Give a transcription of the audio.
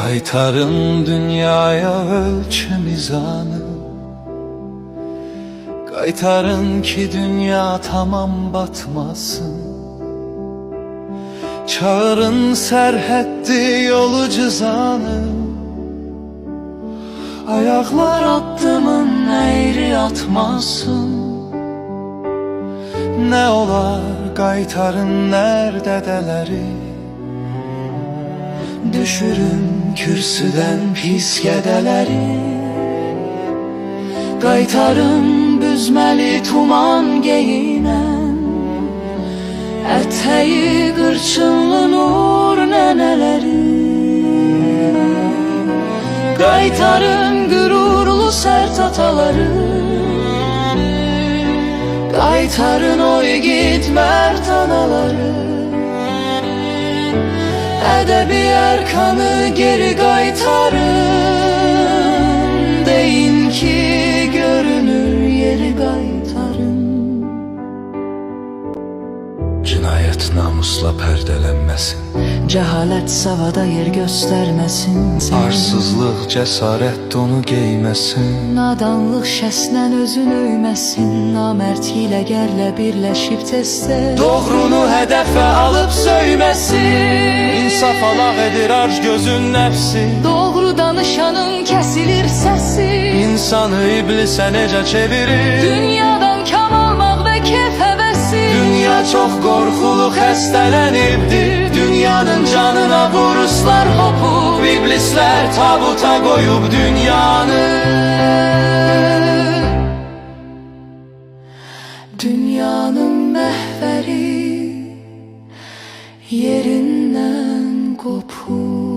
Qaytarın dünyaya ölçü mizanı, qaytarın ki dünya tamam batmasın. Çağırın sərhəddi yolu cızanı, ayaklar addımın eğri atmasın. Ne olar qaytarın nərdədələri, düşürün kürsüden pis gədələri. Qaytarın büzməli tuman geyinən, ətəyi qırçınlı nur nənələri. Qaytarın qürurlu sərt ataları, qaytarın o igid mərd anaları. Ədəbi ərkanı geri qaytarın, deyin ki görünür yeri qaytarın. Cinayət namusla pərdələnməsin, Cəhalət savada yer göstərməsin. arsızlıq cəsarət donu geyməsin. Nadanlıq şəslə özün öyməsin. Namərd hiləgərlə birləşib tez-tez Doğrunu hədəfə alıb söyməsin. İnsaf alaq edir arc gözün nəfsi, Doğru danışanın kəsilir səsi. İnsanı iblisə necə çevirir. Dünyadan kam almaq və kef həvəsi. Dünya çox qorxulu xəstələnibdir. Dünyanın canına vuruslar hopub, iblislər tabuta qoyub dünyanı. Dünyanın məhvəri yerindən qopub.